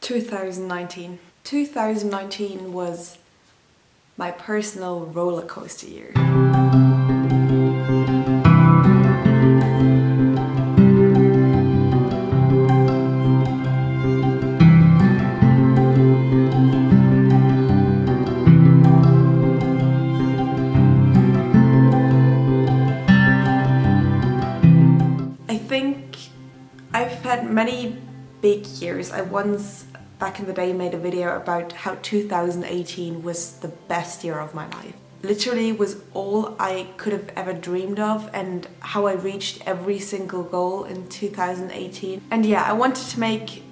2019. 2019 was my personal roller coaster year. I think I've had many big years. I once, back in the day, made a video about how 2018 was the best year of my life. Literally was all I could have ever dreamed of, and how I reached every single goal in 2018. And yeah, I wanted to make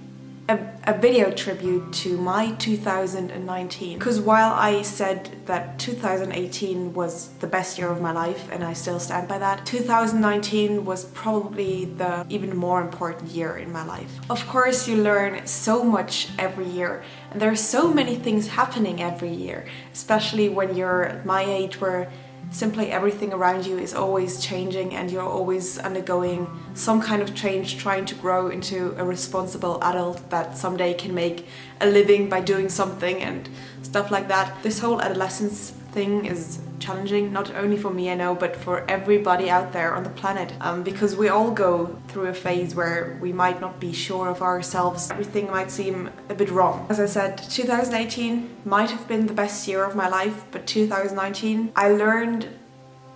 a video tribute to my 2019, because while I said that 2018 was the best year of my life, and I still stand by that, 2019 was probably the even more important year in my life. Of course, you learn so much every year, and there are so many things happening every year, especially when you're at my age, where simply everything around you is always changing and you're always undergoing some kind of change, trying to grow into a responsible adult that someday can make a living by doing something and stuff like that. This whole adolescence thing is challenging, not only for me, I know, but for everybody out there on the planet, because we all go through a phase where we might not be sure of ourselves. Everything might seem a bit wrong. As I said, 2018 might have been the best year of my life, but 2019, I learned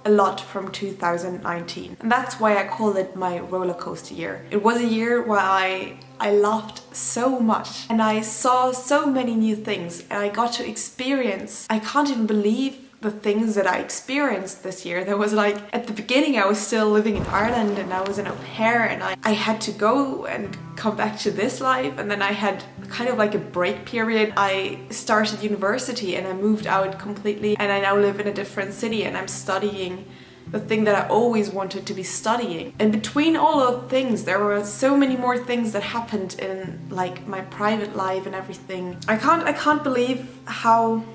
a lot from 2019, and that's why I call it my roller coaster year. It was a year where I laughed so much and I saw so many new things, and I got to experience, I can't even believe the things that I experienced this year. There was like, at the beginning I was still living in Ireland and I was an au pair, and I had to go and come back to this life, and then I had kind of like a break period. I started university and I moved out completely, and I now live in a different city and I'm studying the thing that I always wanted to be studying. And between all of things, there were so many more things that happened in like my private life and everything. I can't believe how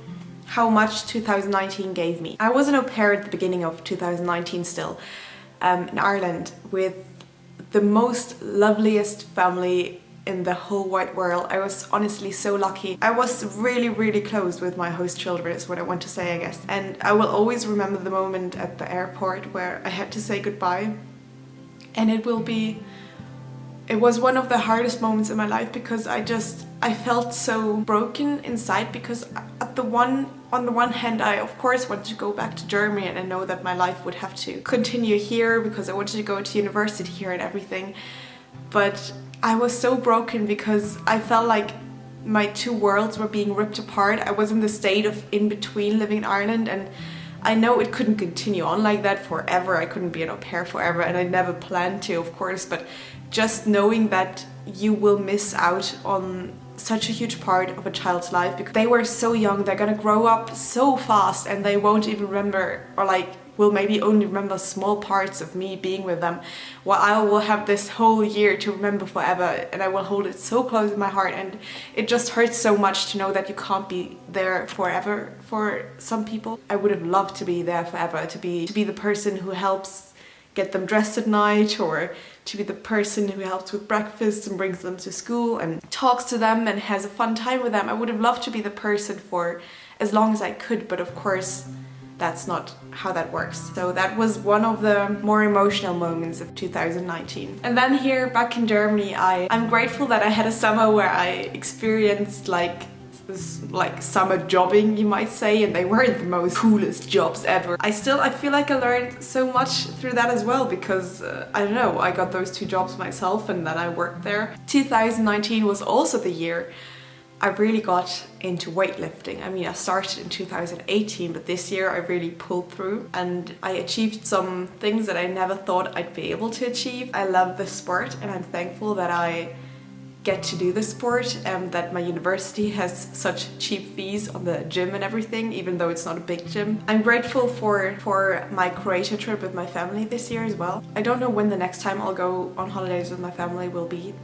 much 2019 gave me. I was an au pair at the beginning of 2019 still, in Ireland, with the most loveliest family in the whole wide world. I was honestly so lucky. I was really close with my host children, is what I want to say, I guess. And I will always remember the moment at the airport where I had to say goodbye. And it was one of the hardest moments in my life, because I felt so broken inside, because on the one hand, I of course wanted to go back to Germany, and I know that my life would have to continue here because I wanted to go to university here and everything. But I was so broken because I felt like my two worlds were being ripped apart. I was in the state of in between, living in Ireland, and I know it couldn't continue on like that forever. I couldn't be an au pair forever, and I never planned to, of course, but just knowing that you will miss out on such a huge part of a child's life, because they were so young, they're gonna grow up so fast, and they won't even remember, or like will maybe only remember small parts of me being with them, while I will have this whole year to remember forever, and I will hold it so close in my heart. And it just hurts so much to know that you can't be there forever for some people. I would have loved to be there forever, to be the person who helps get them dressed at night, or to be the person who helps with breakfast and brings them to school and talks to them and has a fun time with them. I would have loved to be the person for as long as I could, but of course that's not how that works. So that was one of the more emotional moments of 2019. And then here back in Germany, I'm grateful that I had a summer where I experienced like summer jobbing, you might say, and they weren't the most coolest jobs ever. I feel like I learned so much through that as well, because I don't know, I got those two jobs myself and then I worked there. 2019 was also the year I really got into weightlifting. I mean, I started in 2018, but this year I really pulled through and I achieved some things that I never thought I'd be able to achieve. I love this sport, and I'm thankful that I get to do this sport, and that my university has such cheap fees on the gym and everything, even though it's not a big gym. I'm grateful for my Croatia trip with my family this year as well. I don't know when the next time I'll go on holidays with my family will be,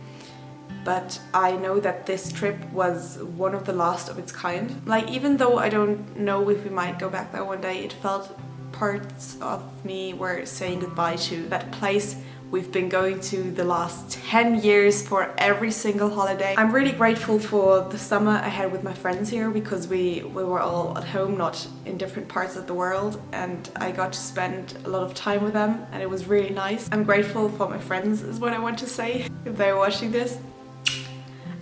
but I know that this trip was one of the last of its kind. Like, even though I don't know if we might go back there one day, it felt parts of me were saying goodbye to that place we've been going to the last 10 years for every single holiday. I'm really grateful for the summer I had with my friends here because we were all at home, not in different parts of the world, and I got to spend a lot of time with them and it was really nice. I'm grateful for my friends is what I want to say. If they're watching this,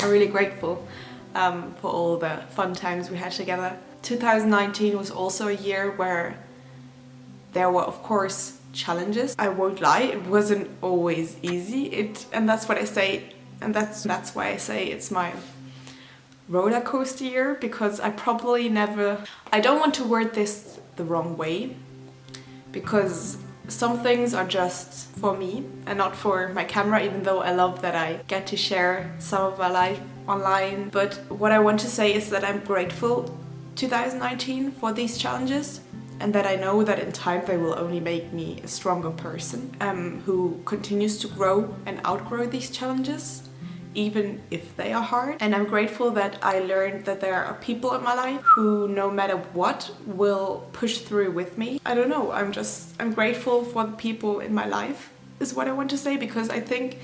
I'm really grateful for all the fun times we had together. 2019 was also a year where there were of course challenges. I won't lie, it wasn't always easy. And that's what I say, and that's why I say it's my roller coaster year, because I don't want to word this the wrong way, because some things are just for me and not for my camera, even though I love that I get to share some of my life online. But what I want to say is that I'm grateful 2019 for these challenges, and that I know that in time they will only make me a stronger person who continues to grow and outgrow these challenges, even if they are hard. And I'm grateful that I learned that there are people in my life who, no matter what, will push through with me. I don't know, I'm grateful for the people in my life is what I want to say, because I think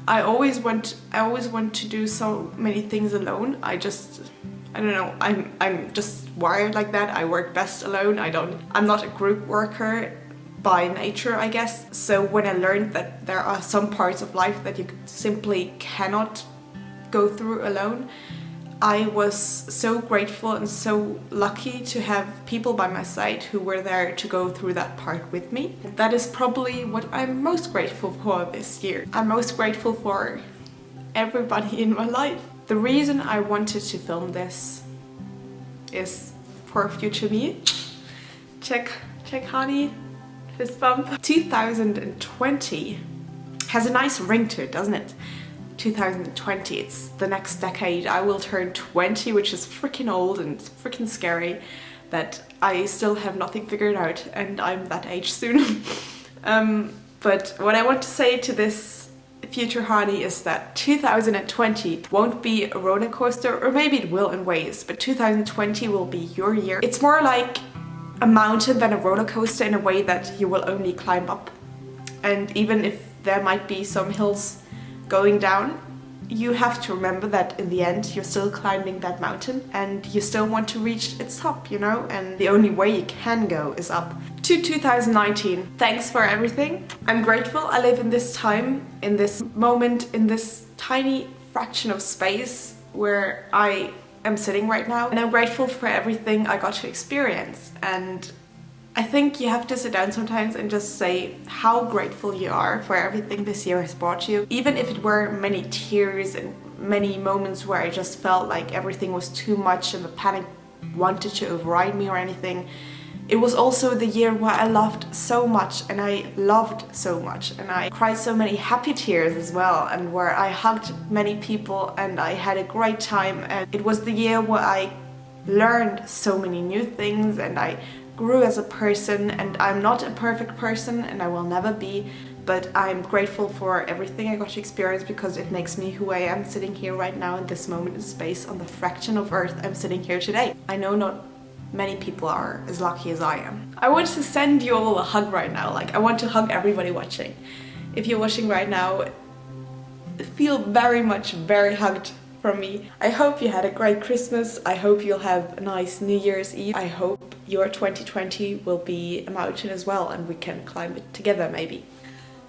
I always want to do so many things alone. I don't know, I'm just wired like that. I work best alone. I'm not a group worker by nature, I guess. So when I learned that there are some parts of life that you simply cannot go through alone, I was so grateful and so lucky to have people by my side who were there to go through that part with me. That is probably what I'm most grateful for this year. I'm most grateful for everybody in my life. The reason I wanted to film this is for future me. Check honey, fist bump. 2020 has a nice ring to it, doesn't it? 2020, it's the next decade. I will turn 20, which is freaking old and freaking scary that I still have nothing figured out, and I'm that age soon. But what I want to say to this future Hani is that 2020 won't be a roller coaster, or maybe it will in ways, but 2020 will be your year. It's more like a mountain than a roller coaster in a way that you will only climb up. And even if there might be some hills going down, you have to remember that in the end you're still climbing that mountain and you still want to reach its top, you know, and the only way you can go is up. To 2019, thanks for everything. I'm grateful I live in this time, in this moment, in this tiny fraction of space where I am sitting right now, and I'm grateful for everything I got to experience. And I think you have to sit down sometimes and just say how grateful you are for everything this year has brought you. Even if it were many tears and many moments where I just felt like everything was too much and the panic wanted to override me or anything. It was also the year where I laughed so much and I loved so much and I cried so many happy tears as well, and where I hugged many people and I had a great time. And it was the year where I learned so many new things and I grew as a person, and I'm not a perfect person and I will never be, but I'm grateful for everything I got to experience because it makes me who I am, sitting here right now in this moment in space on the fraction of Earth I'm sitting here today. I know not many people are as lucky as I am. I want to send you all a hug right now. Like, I want to hug everybody watching. If you're watching right now, feel very hugged from me. I hope you had a great Christmas. I hope you'll have a nice New Year's Eve. I hope your 2020 will be a mountain as well and we can climb it together maybe.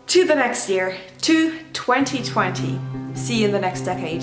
To the next year, to 2020. See you in the next decade.